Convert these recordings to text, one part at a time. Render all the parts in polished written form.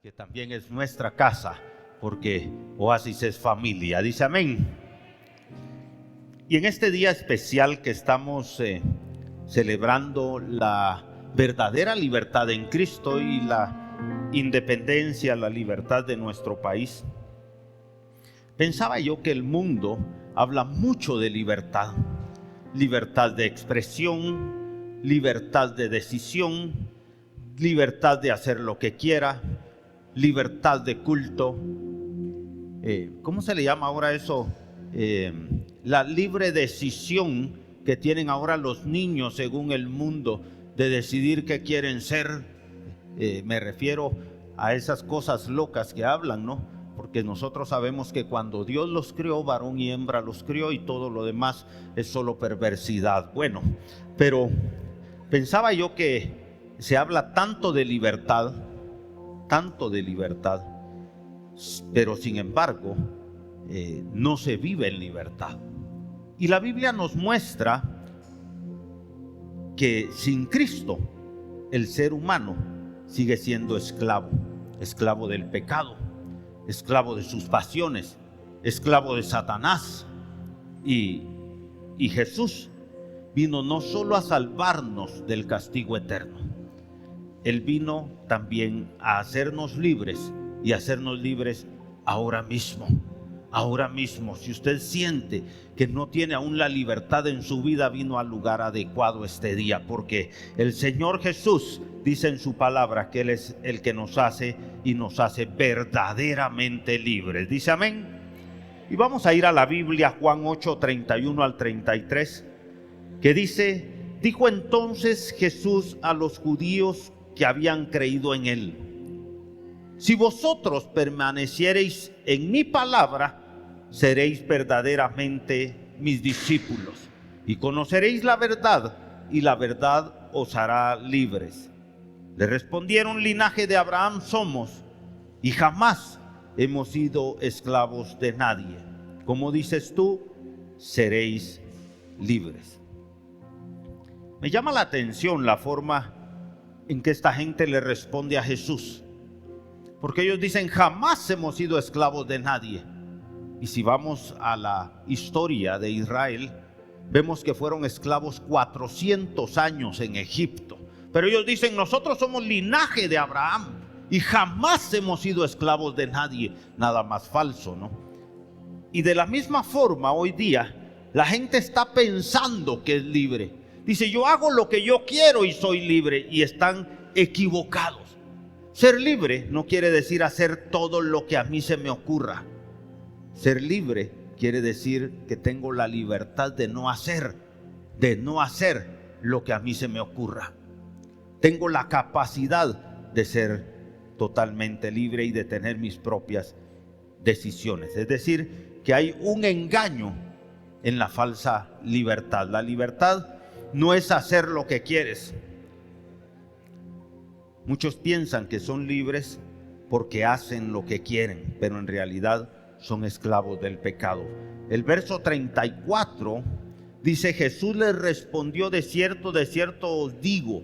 que también es nuestra casa, porque Oasis es familia. Dice amén. Y en este día especial que estamos celebrando la verdadera libertad en Cristo y la independencia, la libertad de nuestro país, pensaba yo que el mundo habla mucho de libertad. Libertad de expresión, libertad de decisión, libertad de hacer lo que quiera, libertad de culto. ¿Cómo se le llama ahora eso? La libre decisión que tienen ahora los niños según el mundo de decidir qué quieren ser. Me refiero a esas cosas locas que hablan, ¿no? Porque nosotros sabemos que cuando Dios los crió, varón y hembra los crió, y todo lo demás es solo perversidad. Bueno, pero pensaba yo que se habla tanto de libertad, pero sin embargo no se vive en libertad. Y la Biblia nos muestra que sin Cristo el ser humano sigue siendo esclavo del pecado, esclavo de sus pasiones, esclavo de Satanás. Y Jesús vino no solo a salvarnos del castigo eterno, Él vino también a hacernos libres, y hacernos libres ahora mismo. Ahora mismo, si usted siente que no tiene aún la libertad en su vida, vino al lugar adecuado este día, porque el Señor Jesús dice en su palabra que Él es el que nos hace y nos hace verdaderamente libres. Dice amén. Y vamos a ir a la Biblia, Juan 8, 31 al 33, que dice: dijo entonces Jesús a los judíos que habían creído en Él: si vosotros permaneciereis en mi palabra, seréis verdaderamente mis discípulos, y conoceréis la verdad, y la verdad os hará libres. Le respondieron: linaje de Abraham somos, y jamás hemos sido esclavos de nadie. Como dices tú, seréis libres. Me llama la atención la forma en que esta gente le responde a Jesús, porque ellos dicen: jamás hemos sido esclavos de nadie. Y si vamos a la historia de Israel, vemos que fueron esclavos 400 años en Egipto. Pero ellos dicen: nosotros somos linaje de Abraham y jamás hemos sido esclavos de nadie. Nada más falso, ¿no? Y de la misma forma, hoy día, la gente está pensando que es libre. Dice: yo hago lo que yo quiero y soy libre, y están equivocados. Ser libre no quiere decir hacer todo lo que a mí se me ocurra. Ser libre quiere decir que tengo la libertad de no hacer lo que a mí se me ocurra. Tengo la capacidad de ser totalmente libre y de tener mis propias decisiones. Es decir, que hay un engaño en la falsa libertad. La libertad no es hacer lo que quieres. Muchos piensan que son libres porque hacen lo que quieren, pero en realidad son esclavos del pecado. El verso 34 dice: Jesús les respondió: de cierto os digo,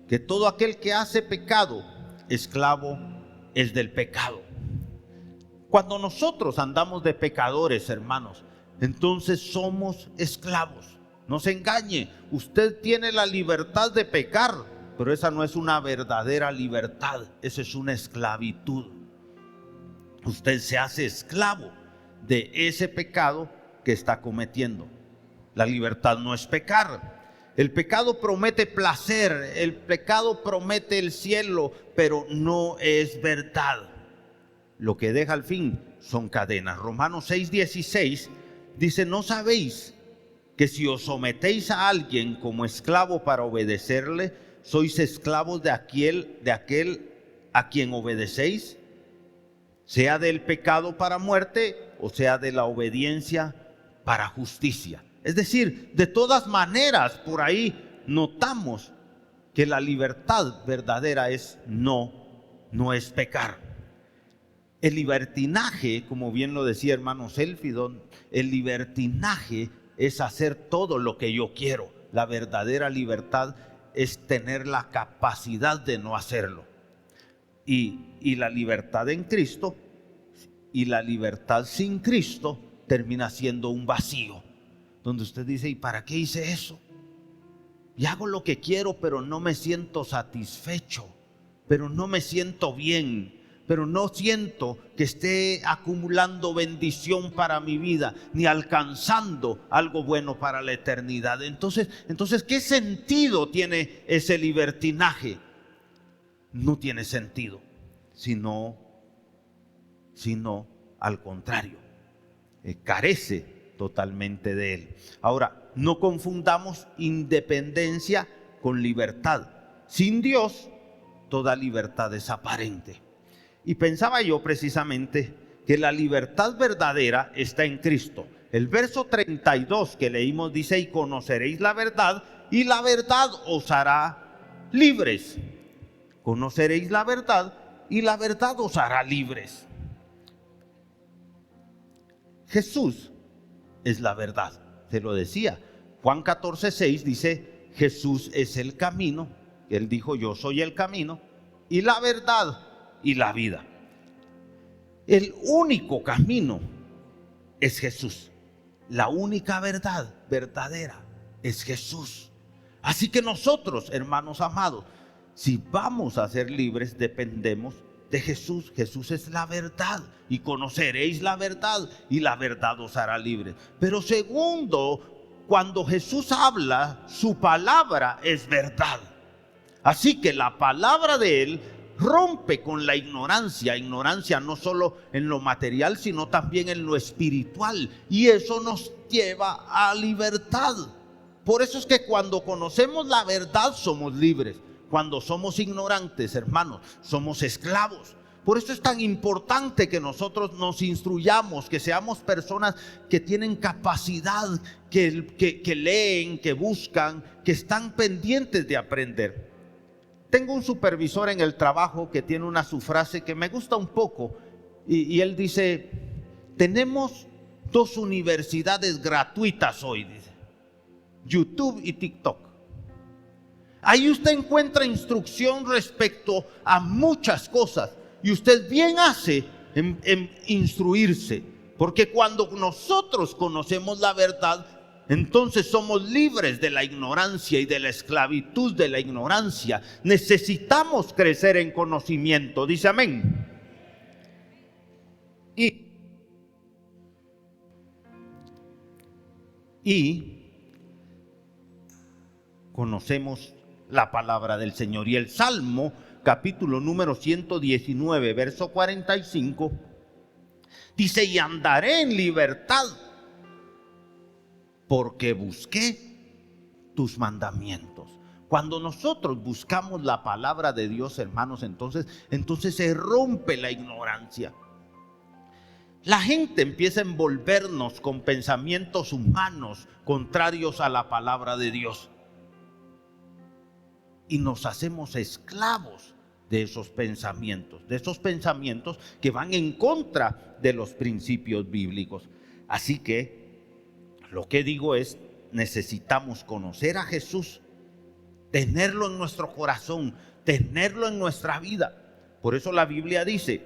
que todo aquel que hace pecado, esclavo es del pecado. Cuando nosotros andamos de pecadores, hermanos, entonces somos esclavos. No se engañe, usted tiene la libertad de pecar, pero esa no es una verdadera libertad, esa es una esclavitud. Usted se hace esclavo de ese pecado que está cometiendo. La libertad no es pecar. El pecado promete placer, el pecado promete el cielo, pero no es verdad. Lo que deja al fin son cadenas. Romanos 6:16 dice: ¿no sabéis que si os sometéis a alguien como esclavo para obedecerle, sois esclavos de aquel a quien obedecéis, sea del pecado para muerte o sea de la obediencia para justicia? Es decir, de todas maneras, por ahí notamos que la libertad verdadera no es pecar. El libertinaje, como bien lo decía hermano Selfidon, el libertinaje es hacer todo lo que yo quiero. La verdadera libertad es tener la capacidad de no hacerlo. y la libertad en Cristo y la libertad sin Cristo termina siendo un vacío, donde usted dice: ¿y para qué hice eso? Y hago lo que quiero, pero no me siento satisfecho, pero no me siento bien, pero no siento que esté acumulando bendición para mi vida, ni alcanzando algo bueno para la eternidad. Entonces, ¿qué sentido tiene ese libertinaje? No tiene sentido, sino al contrario, carece totalmente de él. Ahora, no confundamos independencia con libertad. Sin Dios, toda libertad es aparente. Y pensaba yo precisamente que la libertad verdadera está en Cristo. El verso 32 que leímos dice: y conoceréis la verdad, y la verdad os hará libres. Conoceréis la verdad, y la verdad os hará libres. Jesús es la verdad, te lo decía. Juan 14:6 dice: Jesús es el camino. Él dijo: yo soy el camino y la verdad y la vida. El único camino es Jesús. La única verdad verdadera es Jesús. Así que nosotros, hermanos amados, si vamos a ser libres, dependemos de Jesús. Jesús es la verdad, y conoceréis la verdad, y la verdad os hará libres. Pero segundo, cuando Jesús habla, su palabra es verdad. Así que la palabra de Él rompe con la ignorancia no solo en lo material, sino también en lo espiritual, y eso nos lleva a libertad. Por eso es que cuando conocemos la verdad somos libres. Cuando somos ignorantes, hermanos, somos esclavos. Por eso es tan importante que nosotros nos instruyamos, que seamos personas que tienen capacidad, que leen, que buscan, que están pendientes de aprender. Tengo un supervisor en el trabajo que tiene una frase que me gusta un poco, y él dice: tenemos 2 universidades gratuitas hoy, dice, YouTube y TikTok. Ahí usted encuentra instrucción respecto a muchas cosas, y usted bien hace en instruirse, porque cuando nosotros conocemos la verdad, entonces somos libres de la ignorancia y de la esclavitud de la ignorancia. Necesitamos crecer en conocimiento, dice amén. Y conocemos la palabra del Señor. Y el Salmo, capítulo número 119, verso 45, dice: y andaré en libertad, porque busqué tus mandamientos. Cuando nosotros buscamos la palabra de Dios, hermanos, entonces se rompe la ignorancia. La gente empieza a envolvernos con pensamientos humanos contrarios a la palabra de Dios, y nos hacemos esclavos de esos pensamientos que van en contra de los principios bíblicos. Así que lo que digo es: necesitamos conocer a Jesús, tenerlo en nuestro corazón, tenerlo en nuestra vida. Por eso la Biblia dice,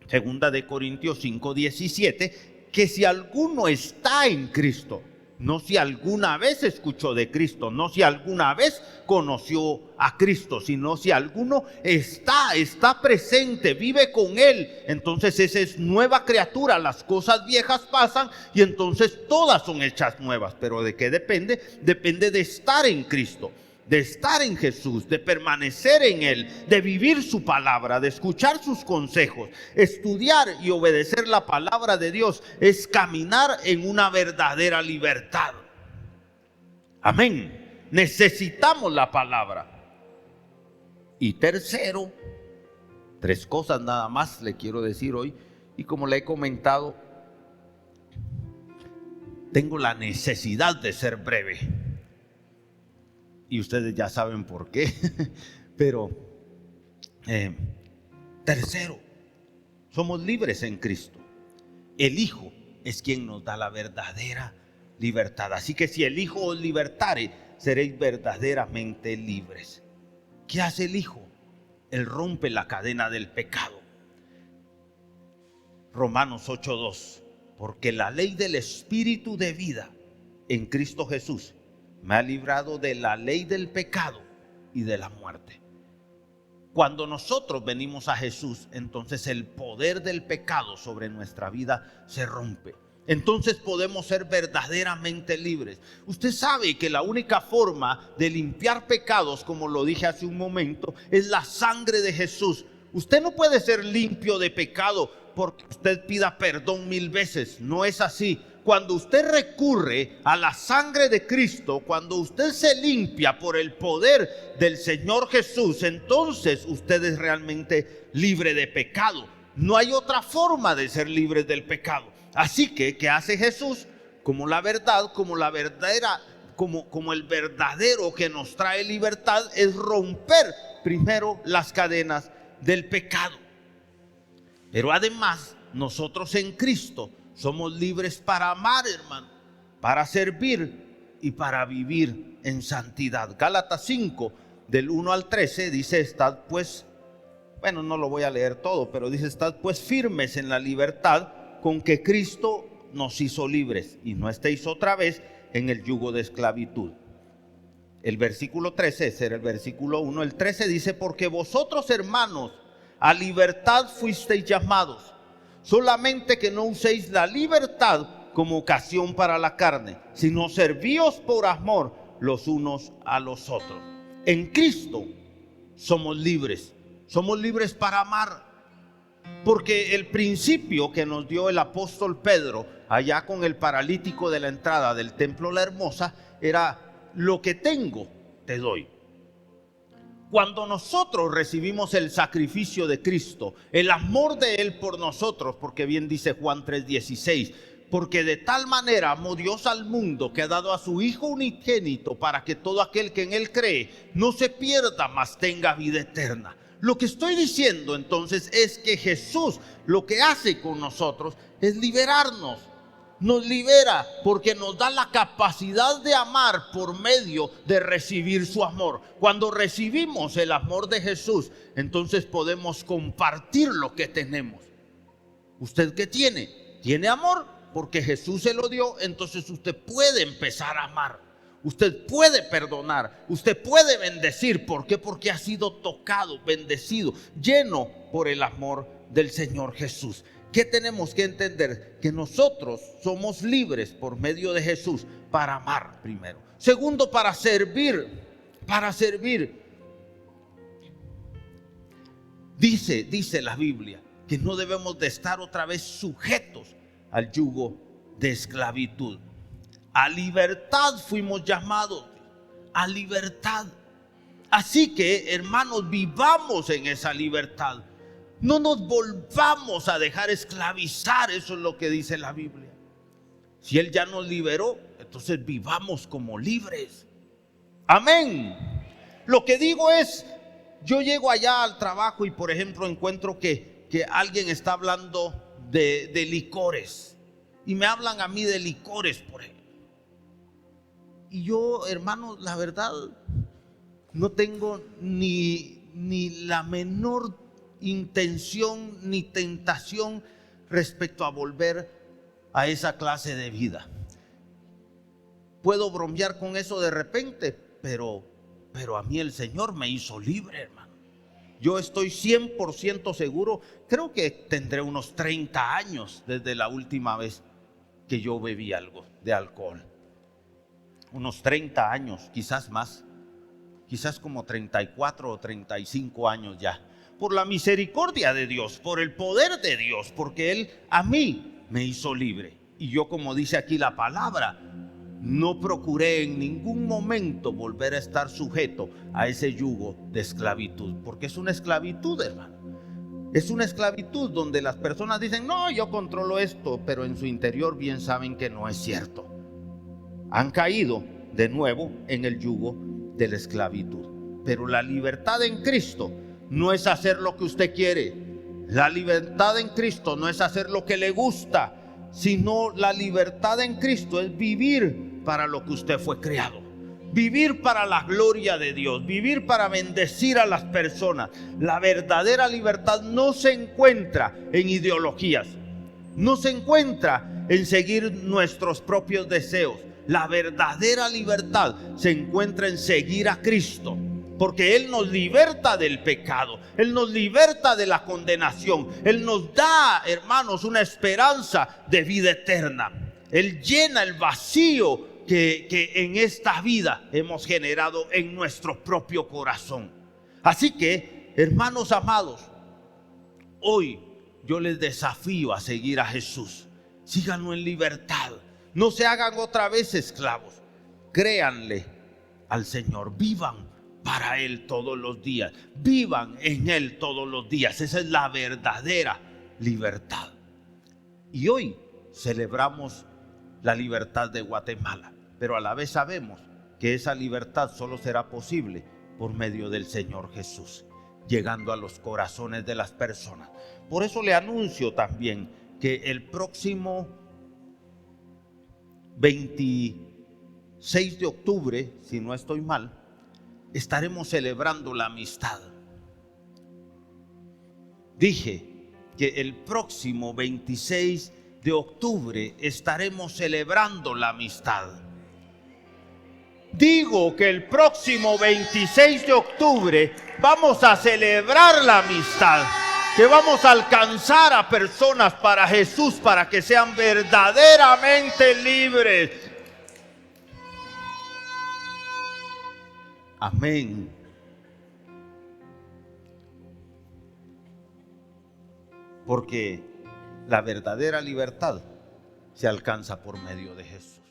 2 Corintios 5:17, que si alguno está en Cristo, no si alguna vez escuchó de Cristo, no si alguna vez conoció a Cristo, sino si alguno está presente, vive con Él, entonces esa es nueva criatura. Las cosas viejas pasan y entonces todas son hechas nuevas. Pero ¿de qué depende? Depende de estar en Cristo, de estar en Jesús, de permanecer en Él, de vivir su palabra, de escuchar sus consejos. Estudiar y obedecer la palabra de Dios es caminar en una verdadera libertad. Amén. Necesitamos la palabra. Y tercero, 3 cosas nada más le quiero decir hoy, y como le he comentado, tengo la necesidad de ser breve. Y ustedes ya saben por qué. Pero tercero, somos libres en Cristo. El Hijo es quien nos da la verdadera libertad. Así que si el Hijo os libertare, seréis verdaderamente libres. ¿Qué hace el Hijo? Él rompe la cadena del pecado. Romanos 8:2. Porque la ley del Espíritu de vida en Cristo Jesús me ha librado de la ley del pecado y de la muerte. Cuando nosotros venimos a Jesús, entonces el poder del pecado sobre nuestra vida se rompe. Entonces podemos ser verdaderamente libres. Usted sabe que la única forma de limpiar pecados, como lo dije hace un momento, es la sangre de Jesús. Usted no puede ser limpio de pecado porque usted pida perdón 1000 veces. No es así. Cuando usted recurre a la sangre de Cristo, cuando usted se limpia por el poder del Señor Jesús, entonces usted es realmente libre de pecado. No hay otra forma de ser libre del pecado. Así que, ¿qué hace Jesús? Como la verdad, como la verdadera, como el verdadero que nos trae libertad, es romper primero las cadenas del pecado. Pero además, nosotros en Cristo somos libres para amar, hermano, para servir y para vivir en santidad. Gálatas 5, del 1 al 13, dice: estad pues, bueno, no lo voy a leer todo, pero dice: estad pues firmes en la libertad con que Cristo nos hizo libres, y no estéis otra vez en el yugo de esclavitud. El versículo 13, ese era el versículo 1. El 13 dice: porque vosotros, hermanos, a libertad fuisteis llamados, solamente que no uséis la libertad como ocasión para la carne, sino servíos por amor los unos a los otros. En Cristo somos libres para amar. Porque el principio que nos dio el apóstol Pedro allá con el paralítico de la entrada del templo La Hermosa era: lo que tengo te doy. Cuando nosotros recibimos el sacrificio de Cristo, el amor de Él por nosotros, porque bien dice Juan 3:16, porque de tal manera amó Dios al mundo que ha dado a su Hijo unigénito para que todo aquel que en Él cree no se pierda, mas tenga vida eterna. Lo que estoy diciendo entonces es que Jesús lo que hace con nosotros es liberarnos. Nos libera porque nos da la capacidad de amar por medio de recibir su amor. Cuando recibimos el amor de Jesús, entonces podemos compartir lo que tenemos. ¿Usted qué tiene? ¿Tiene amor? Porque Jesús se lo dio, entonces usted puede empezar a amar. Usted puede perdonar, usted puede bendecir. ¿Por qué? Porque ha sido tocado, bendecido, lleno por el amor del Señor Jesús. ¿Qué tenemos que entender? Que nosotros somos libres por medio de Jesús para amar primero. Segundo, para servir. Dice la Biblia que no debemos de estar otra vez sujetos al yugo de esclavitud. A libertad fuimos llamados, a libertad. Así que, hermanos, vivamos en esa libertad. No nos volvamos a dejar esclavizar, eso es lo que dice la Biblia. Si Él ya nos liberó, entonces vivamos como libres. Amén. Lo que digo es, yo llego allá al trabajo y por ejemplo encuentro que alguien está hablando de licores. Y me hablan a mí de licores, por ejemplo. Y yo, hermano, la verdad, no tengo ni la menor intención ni tentación respecto a volver a esa clase de vida. Puedo bromear con eso de repente, pero a mí el Señor me hizo libre, hermano. Yo estoy 100% seguro, creo que tendré unos 30 años desde la última vez que yo bebí algo de alcohol. Unos 30 años, quizás más, quizás como 34 o 35 años ya. Por la misericordia de Dios, por el poder de Dios, porque Él a mí me hizo libre. Y yo, como dice aquí la palabra, no procuré en ningún momento volver a estar sujeto a ese yugo de esclavitud, porque es una esclavitud, hermano. Es una esclavitud donde las personas dicen: no, yo controlo esto, pero en su interior bien saben que no es cierto. Han caído de nuevo en el yugo de la esclavitud. Pero la libertad en Cristo no es hacer lo que usted quiere. La libertad en Cristo no es hacer lo que le gusta, sino la libertad en Cristo es vivir para lo que usted fue creado. vivir para la gloria de Dios, vivir para bendecir a las personas. La verdadera libertad no se encuentra en ideologías, no se encuentra en seguir nuestros propios deseos. La verdadera libertad se encuentra en seguir a Cristo, porque Él nos liberta del pecado, Él nos liberta de la condenación, Él nos da, hermanos, una esperanza de vida eterna. Él llena el vacío que en esta vida hemos generado en nuestro propio corazón. Así que, hermanos amados, hoy yo les desafío a seguir a Jesús. Síganlo en libertad. No se hagan otra vez esclavos. Créanle al Señor. Vivan para Él todos los días. Vivan en Él todos los días. Esa es la verdadera libertad. Y hoy celebramos la libertad de Guatemala. Pero a la vez sabemos que esa libertad solo será posible por medio del Señor Jesús, llegando a los corazones de las personas. Por eso le anuncio también que el próximo 26 de octubre, si no estoy mal, estaremos celebrando la amistad. Dije que el próximo 26 de octubre estaremos celebrando la amistad. Digo que el próximo 26 de octubre vamos a celebrar la amistad, que vamos a alcanzar a personas para Jesús, para que sean verdaderamente libres. Amén. Porque la verdadera libertad se alcanza por medio de Jesús.